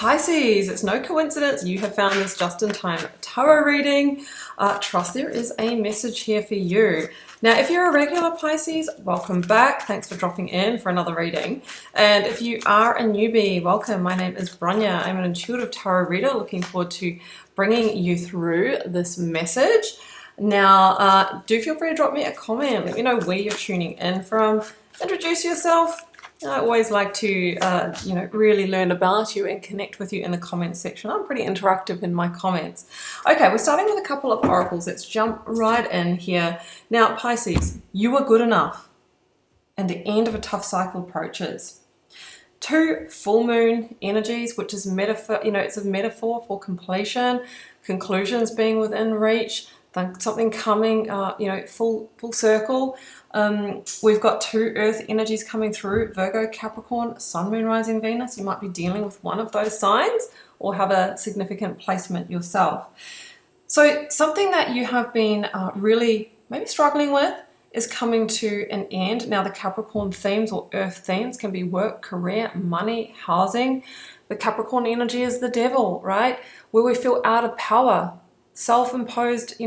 Pisces, it's no coincidence you have found this just-in-time tarot reading. Trust there is a message here for you. Now, if you're a regular Pisces, welcome back. Thanks for dropping in for another reading. And if you are a newbie, welcome. My name is Bronya. I'm an intuitive tarot reader looking forward to bringing you through this message. Now, do feel free to drop me a comment. Let me know where you're tuning in from. Introduce yourself. I always like to, really learn about you and connect with you in the comments section. I'm pretty interactive in my comments. Okay, we're starting with a couple of oracles. Let's jump right in here. Now, Pisces, you are good enough, and the end of a tough cycle approaches. 2 full moon energies, which is metaphor. It's a metaphor for completion, conclusions being within reach, something coming, full circle. We've got 2 earth energies coming through, Virgo, Capricorn, Sun, Moon, Rising, Venus. You might be dealing with one of those signs or have a significant placement yourself. So something that you have been really maybe struggling with is coming to an end. Now, the Capricorn themes or earth themes can be work, career, money, housing. The Capricorn energy is the devil, right? Where we feel out of power, self-imposed,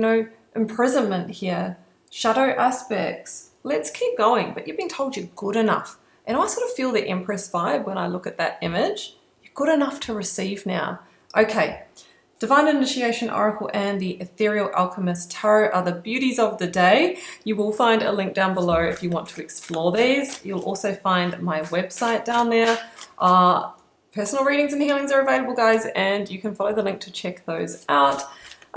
imprisonment here, shadow aspects. Let's keep going, but you've been told you're good enough. And I sort of feel the Empress vibe when I look at that image. You're good enough to receive now. Okay, Divine Initiation Oracle and the Ethereal Alchemist Tarot are the beauties of the day. You will find a link down below if you want to explore these. You'll also find my website down there. Personal readings and healings are available, guys, and you can follow the link to check those out.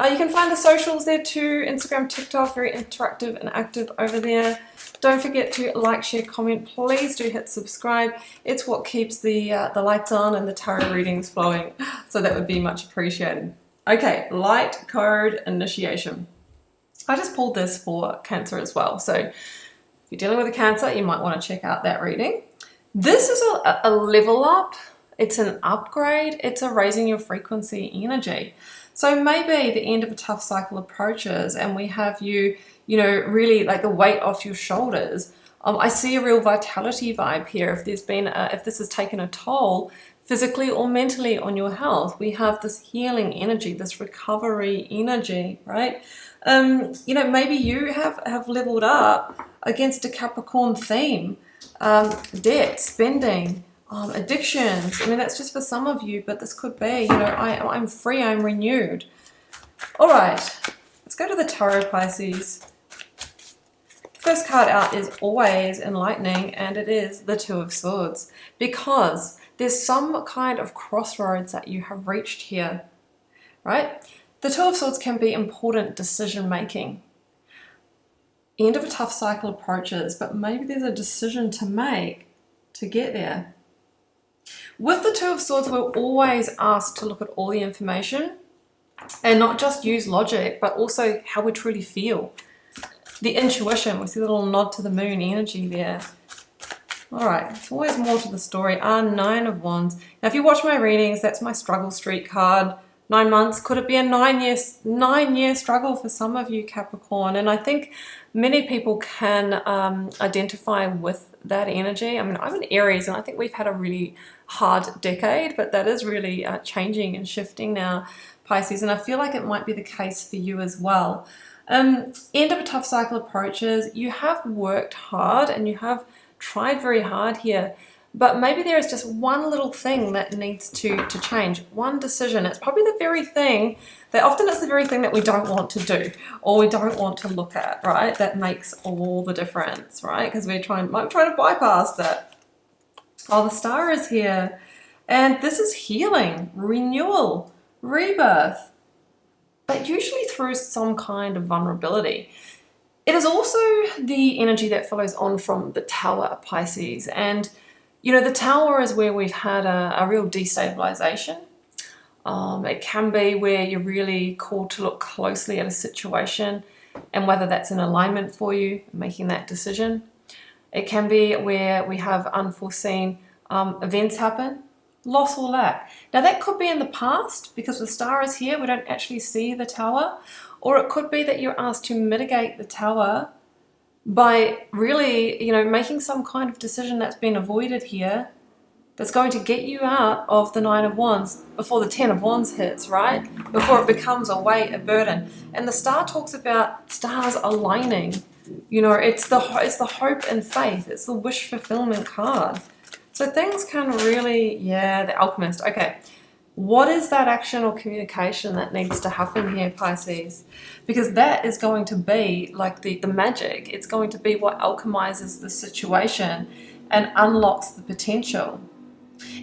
You can find the socials there too, Instagram, TikTok, very interactive and active over there. Don't forget to like, share, comment. Please do hit subscribe. It's what keeps the lights on and the tarot readings flowing, so that would be much appreciated. Okay, light code initiation. I just pulled this for Cancer as well, so if you're dealing with a Cancer, you might want to check out that reading. This is a level up. It's an upgrade. It's a raising your frequency energy. So maybe the end of a tough cycle approaches and we have you, really like the weight off your shoulders. I see a real vitality vibe here. If this has taken a toll physically or mentally on your health, we have this healing energy, this recovery energy, right? Maybe you have leveled up against a Capricorn theme, debt, spending, addictions. I mean, that's just for some of you, but this could be, I'm free, I'm renewed. All right, let's go to the tarot, Pisces. The first card out is always enlightening, and it is the 2 of Swords, because there's some kind of crossroads that you have reached here, right? The 2 of Swords can be important decision making. End of a tough cycle approaches, but maybe there's a decision to make to get there. With the 2 of Swords, we're always asked to look at all the information and not just use logic, but also how we truly feel. The intuition, we see a little nod to the moon energy there. All right, there's always more to the story. 9 of Wands. Now, if you watch my readings, that's my struggle streak card. 9 months. Could it be a 9-year struggle for some of you, Capricorn? And I think many people can identify with that energy. I mean, I'm an Aries, and I think we've had a really hard decade, but that is really changing and shifting now, Pisces, and I feel like it might be the case for you as well. End of a tough cycle approaches. You have worked hard and you have tried very hard here, but maybe there is just one little thing that needs to change, one decision. It's probably the very thing that often it's the very thing that we don't want to do or we don't want to look at, right? That makes all the difference, right? Because might try to bypass that. Oh, the Star is here, and this is healing, renewal, rebirth, but usually through some kind of vulnerability. It is also the energy that follows on from the Tower, Pisces, and the Tower is where we've had a real destabilization. It can be where you're really called to look closely at a situation and whether that's in alignment for you, making that decision. It can be where we have unforeseen events happen, loss or lack. Now, that could be in the past because the Star is here. We don't actually see the Tower. Or it could be that you're asked to mitigate the Tower by really, making some kind of decision that's been avoided here that's going to get you out of the Nine of Wands before the Ten of Wands hits, right? Before it becomes a weight, a burden. And the star talks about stars aligning. You know, it's the hope and faith. It's the wish fulfillment card. So things can really, yeah, the Alchemist. Okay, what is that action or communication that needs to happen here, Pisces? Because that is going to be like the magic. It's going to be what alchemizes the situation and unlocks the potential.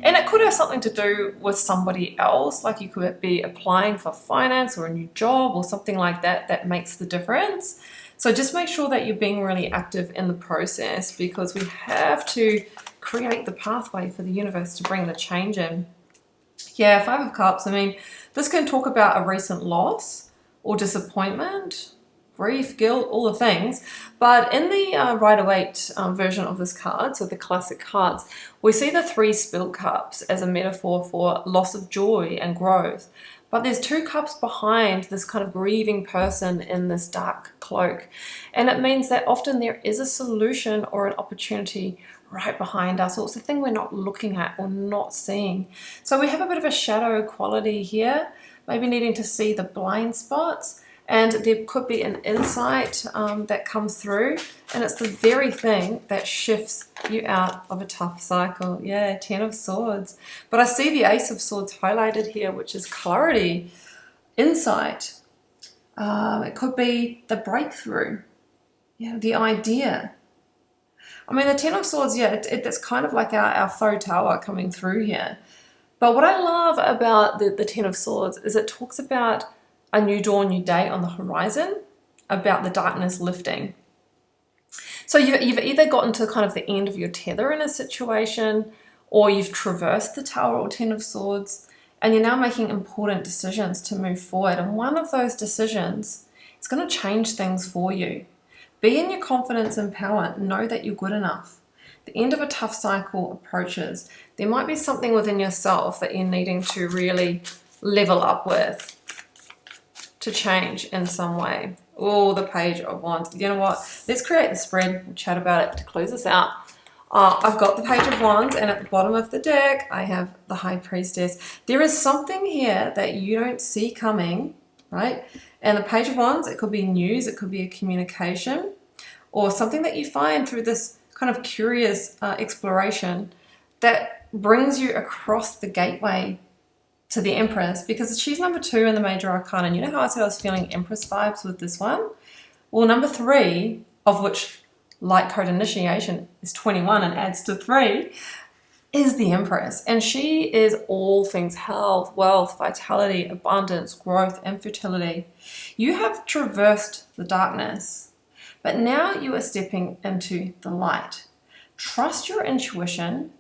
And it could have something to do with somebody else, like you could be applying for finance or a new job or something like that that makes the difference. So just make sure that you're being really active in the process, because we have to create the pathway for the universe to bring the change in. Yeah, Five of Cups, I mean, this can talk about a recent loss or disappointment, grief, guilt, all the things. But in the Rider-Waite version of this card, so the classic cards, we see the 3 spilled cups as a metaphor for loss of joy and growth. But there's 2 cups behind this kind of grieving person in this dark cloak. And it means that often there is a solution or an opportunity right behind us, or it's a thing we're not looking at or not seeing. So we have a bit of a shadow quality here, maybe needing to see the blind spots. And there could be an insight that comes through, and it's the very thing that shifts you out of a tough cycle. Yeah, 10 of Swords. But I see the Ace of Swords highlighted here, which is clarity, insight. It could be the breakthrough, yeah, the idea. I mean, the 10 of Swords, yeah, it's kind of like our faux tower coming through here. But what I love about the 10 of Swords is it talks about a new dawn, new day on the horizon, about the darkness lifting. So you've either gotten to kind of the end of your tether in a situation, or you've traversed the Tower or 10 of Swords, and you're now making important decisions to move forward. And one of those decisions is going to change things for you. Be in your confidence and power. Know that you're good enough. The end of a tough cycle approaches. There might be something within yourself that you're needing to really level up with, to change in some way. Oh, the Page of Wands. You know what? Let's create the spread and chat about it to close us out. I've got the Page of Wands, and at the bottom of the deck, I have the High Priestess. There is something here that you don't see coming, right? And the Page of Wands, it could be news, it could be a communication, or something that you find through this kind of curious exploration that brings you across the gateway to the Empress, because she's number 2 in the Major Arcana. And you know how I said I was feeling Empress vibes with this one? Well, number 3, of which Light Code Initiation is 21 and adds to 3, is the Empress. And she is all things health, wealth, vitality, abundance, growth, and fertility. You have traversed the darkness, but now you are stepping into the light. Trust your intuition.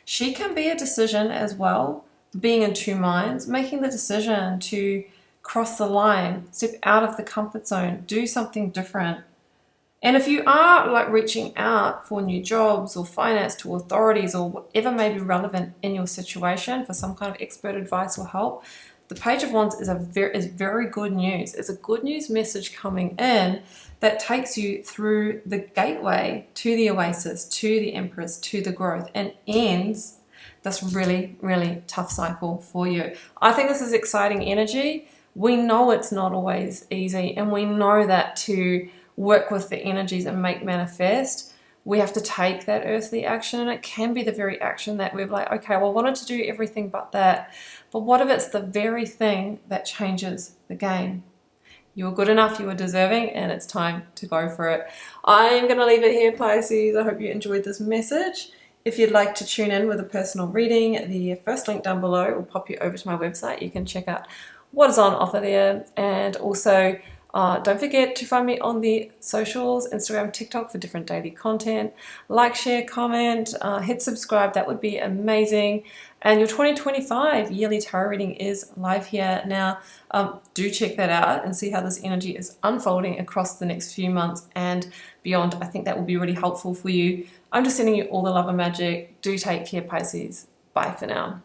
She can be a decision as well, being in 2 minds, making the decision to cross the line, step out of the comfort zone, do something different. And if you are like reaching out for new jobs or finance to authorities or whatever may be relevant in your situation for some kind of expert advice or help, the Page of Wands is very good news. It's a good news message coming in that takes you through the gateway to the oasis, to the Empress, to the growth, and ends this really, really tough cycle for you. I think this is exciting energy. We know it's not always easy, and we know that to work with the energies and make manifest, we have to take that earthly action, and it can be the very action that we're like, okay, well, I wanted to do everything but that. But what if it's the very thing that changes the game? You are good enough, you are deserving, and it's time to go for it. I'm going to leave it here, Pisces. I hope you enjoyed this message. If you'd like to tune in with a personal reading, the first link down below will pop you over to my website. You can check out what is on offer there. And also, don't forget to find me on the socials, Instagram, TikTok, for different daily content. Like, share, comment, hit subscribe. That would be amazing. And your 2025 yearly tarot reading is live here now. Do check that out and see how this energy is unfolding across the next few months and beyond. I think that will be really helpful for you. I'm just sending you all the love and magic. Do take care, Pisces. Bye for now.